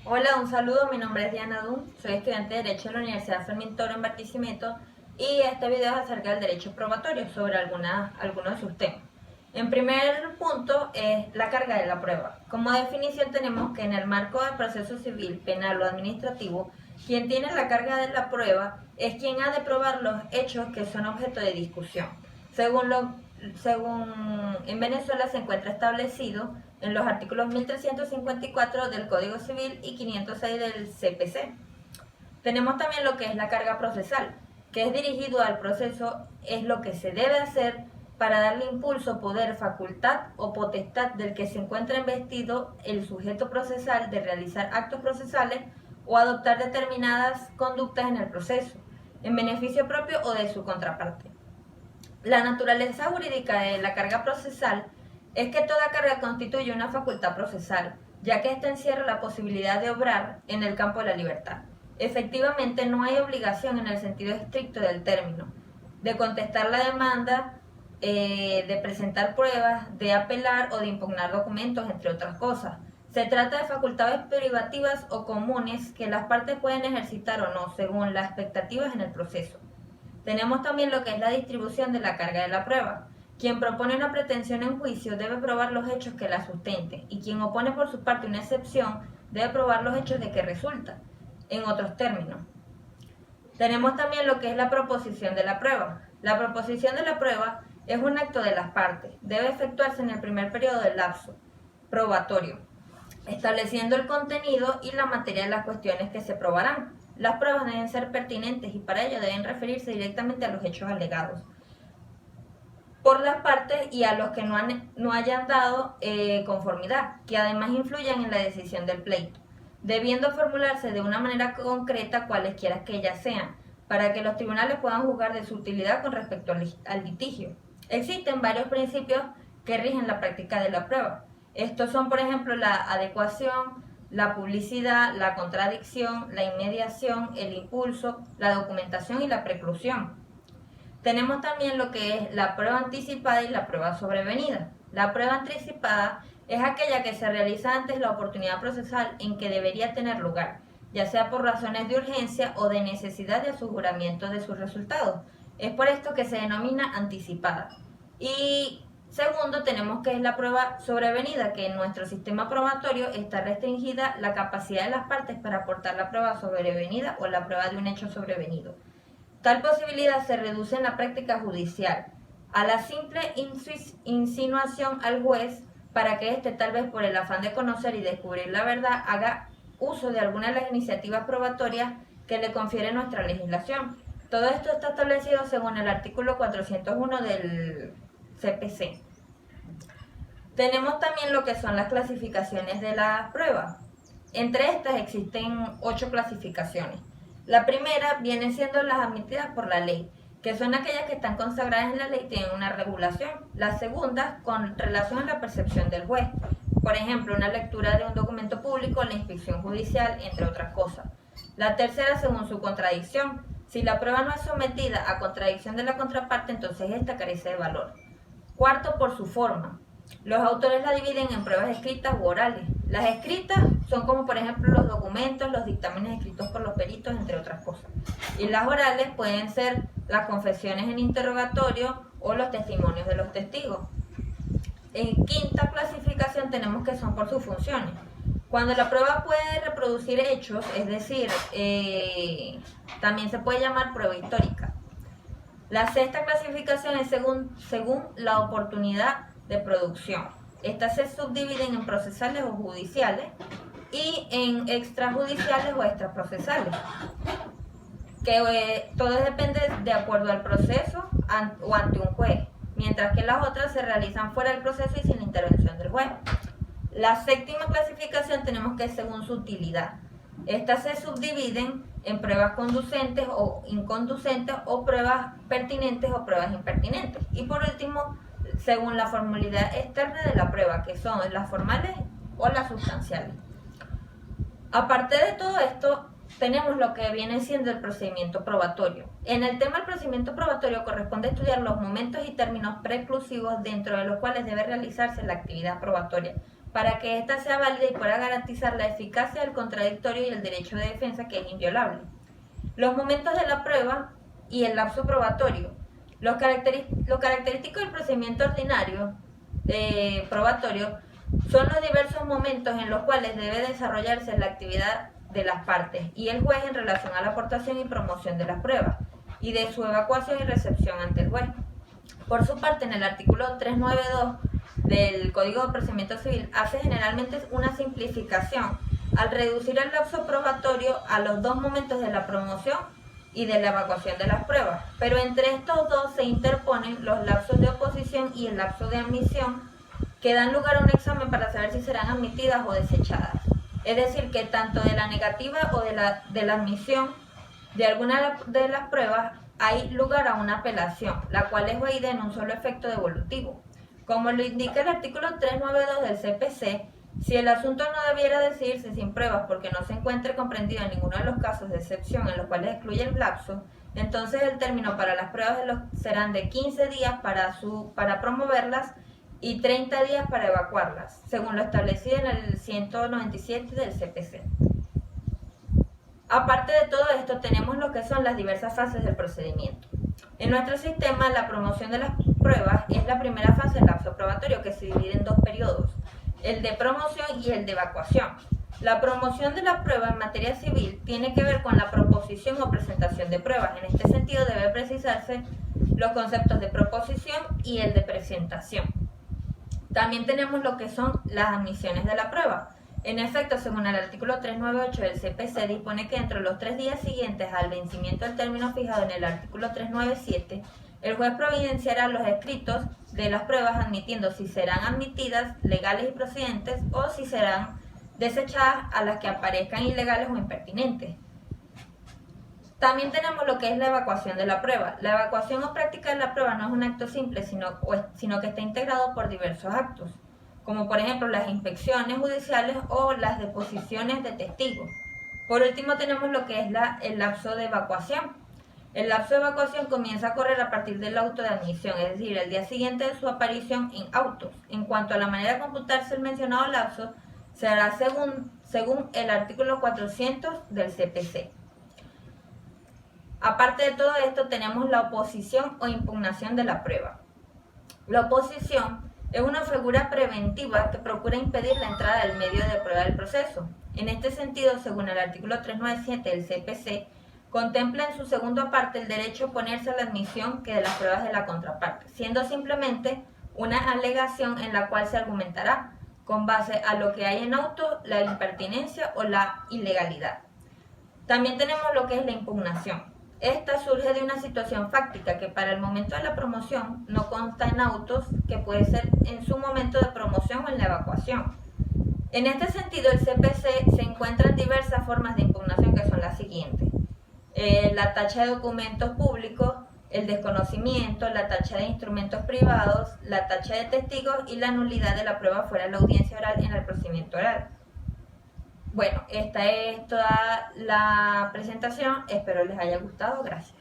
Hola, un saludo, mi nombre es Diana Dunn, soy estudiante de Derecho de la Universidad Fermín Toro en Barquisimeto y este video es acerca del derecho probatorio sobre algunos de sus temas. En primer punto es la carga de la prueba. Como definición tenemos que en el marco del proceso civil, penal o administrativo, quien tiene la carga de la prueba es quien ha de probar los hechos que son objeto de discusión. Según en Venezuela se encuentra establecido en los artículos 1354 del Código Civil y 506 del CPC. Tenemos también lo que es la carga procesal, que es dirigido al proceso, es lo que se debe hacer para darle impulso, poder, facultad o potestad del que se encuentra investido el sujeto procesal de realizar actos procesales o adoptar determinadas conductas en el proceso, en beneficio propio o de su contraparte. La naturaleza jurídica de la carga procesal es que toda carga constituye una facultad procesal, ya que ésta encierra la posibilidad de obrar en el campo de la libertad. Efectivamente, no hay obligación en el sentido estricto del término de contestar la demanda, de presentar pruebas, de apelar o de impugnar documentos, entre otras cosas. Se trata de facultades privativas o comunes que las partes pueden ejercitar o no, según las expectativas en el proceso. Tenemos también lo que es la distribución de la carga de la prueba. Quien propone una pretensión en juicio debe probar los hechos que la sustenten y quien opone por su parte una excepción debe probar los hechos de que resulta. En otros términos, tenemos también lo que es la proposición de la prueba. La proposición de la prueba es un acto de las partes. Debe efectuarse en el primer periodo del lapso probatorio, estableciendo el contenido y la materia de las cuestiones que se probarán. Las pruebas deben ser pertinentes y para ello deben referirse directamente a los hechos alegados por las partes y a los que no hayan dado conformidad, que además influyan en la decisión del pleito, debiendo formularse de una manera concreta cualesquiera que ellas sean, para que los tribunales puedan juzgar de su utilidad con respecto al litigio. Existen varios principios que rigen la práctica de la prueba. Estos son, por ejemplo, la adecuación, la publicidad, la contradicción, la inmediación, el impulso, la documentación y la preclusión. Tenemos también lo que es la prueba anticipada y la prueba sobrevenida. La prueba anticipada es aquella que se realiza antes de la oportunidad procesal en que debería tener lugar, ya sea por razones de urgencia o de necesidad de aseguramiento de sus resultados. Es por esto que se denomina anticipada. Y segundo, tenemos que es la prueba sobrevenida, que en nuestro sistema probatorio está restringida la capacidad de las partes para aportar la prueba sobrevenida o la prueba de un hecho sobrevenido. Tal posibilidad se reduce en la práctica judicial a la simple insinuación al juez para que éste, tal vez por el afán de conocer y descubrir la verdad, haga uso de alguna de las iniciativas probatorias que le confiere nuestra legislación. Todo esto está establecido según el artículo 401 del CPC. Tenemos también lo que son las clasificaciones de las pruebas. Entre estas existen 8 clasificaciones. La primera viene siendo las admitidas por la ley, que son aquellas que están consagradas en la ley y tienen una regulación. La segunda, con relación a la percepción del juez. Por ejemplo, una lectura de un documento público, la inspección judicial, entre otras cosas. La tercera, según su contradicción. Si la prueba no es sometida a contradicción de la contraparte, entonces esta carece de valor. Cuarto, por su forma. Los autores la dividen en pruebas escritas u orales. Las escritas son como por ejemplo los documentos, los dictámenes escritos por los peritos, entre otras cosas. Y las orales pueden ser las confesiones en interrogatorio o los testimonios de los testigos. En quinta clasificación tenemos que son por sus funciones. Cuando la prueba puede reproducir hechos, es decir, también se puede llamar prueba histórica. La sexta clasificación es según la oportunidad de producción. Estas se subdividen en procesales o judiciales y en extrajudiciales o extraprocesales, que todo depende de acuerdo al proceso o ante un juez, mientras que las otras se realizan fuera del proceso y sin la intervención del juez. La séptima clasificación tenemos que es según su utilidad. Estas se subdividen en pruebas conducentes o inconducentes o pruebas pertinentes o pruebas impertinentes. Y por último, según la formalidad externa de la prueba, que son las formales o las sustanciales. Aparte de todo esto, tenemos lo que viene siendo el procedimiento probatorio. En el tema del procedimiento probatorio corresponde estudiar los momentos y términos preclusivos dentro de los cuales debe realizarse la actividad probatoria, para que ésta sea válida y pueda garantizar la eficacia del contradictorio y el derecho de defensa, que es inviolable. Los momentos de la prueba y el lapso probatorio. Lo característico del procedimiento ordinario probatorio son los diversos momentos en los cuales debe desarrollarse la actividad de las partes y el juez en relación a la aportación y promoción de las pruebas y de su evacuación y recepción ante el juez. Por su parte, en el artículo 392 del Código de Procedimiento Civil hace generalmente una simplificación al reducir el lapso probatorio a los dos momentos de la promoción y de la evacuación de las pruebas, pero entre estos dos se interponen los lapsos de oposición y el lapso de admisión, que dan lugar a un examen para saber si serán admitidas o desechadas. Es decir, que tanto de la negativa o de la admisión de alguna de las pruebas hay lugar a una apelación, la cual es oída en un solo efecto devolutivo. Como lo indica el artículo 392 del CPC, si el asunto no debiera decidirse sin pruebas porque no se encuentre comprendido en ninguno de los casos de excepción en los cuales excluye el lapso, entonces el término para las pruebas serán de 15 días para promoverlas y 30 días para evacuarlas, según lo establecido en el 197 del CPC. Aparte de todo esto, tenemos lo que son las diversas fases del procedimiento. En nuestro sistema, la promoción de las pruebas es la primera fase del lapso probatorio, que se divide en dos periodos, el de promoción y el de evacuación. La promoción de la prueba en materia civil tiene que ver con la proposición o presentación de pruebas. En este sentido, debe precisarse los conceptos de proposición y el de presentación. También tenemos lo que son las admisiones de la prueba. En efecto, según el artículo 398 del CPC, dispone que entre los 3 días siguientes al vencimiento del término fijado en el artículo 397, el juez providenciará los escritos de las pruebas admitiendo si serán admitidas, legales y procedentes, o si serán desechadas a las que aparezcan ilegales o impertinentes. También tenemos lo que es la evacuación de la prueba. La evacuación o práctica de la prueba no es un acto simple, sino que está integrado por diversos actos, como por ejemplo las inspecciones judiciales o las deposiciones de testigos. Por último tenemos lo que es el lapso de evacuación. El lapso de evacuación comienza a correr a partir del auto de admisión, es decir, el día siguiente de su aparición en autos. En cuanto a la manera de computarse el mencionado lapso, se hará según el artículo 400 del CPC. Aparte de todo esto, tenemos la oposición o impugnación de la prueba. La oposición es una figura preventiva que procura impedir la entrada del medio de prueba del proceso. En este sentido, según el artículo 397 del CPC, contempla en su segunda parte el derecho a oponerse a la admisión que de las pruebas de la contraparte, siendo simplemente una alegación en la cual se argumentará, con base a lo que hay en auto, la impertinencia o la ilegalidad. También tenemos lo que es la impugnación. Esta surge de una situación fáctica que para el momento de la promoción no consta en autos, que puede ser en su momento de promoción o en la evacuación. En este sentido, el CPC se encuentran diversas formas de impugnación, que son las siguientes: la tacha de documentos públicos, el desconocimiento, la tacha de instrumentos privados, la tacha de testigos y la nulidad de la prueba fuera de la audiencia oral en el procedimiento oral. Bueno, esta es toda la presentación, espero les haya gustado, gracias.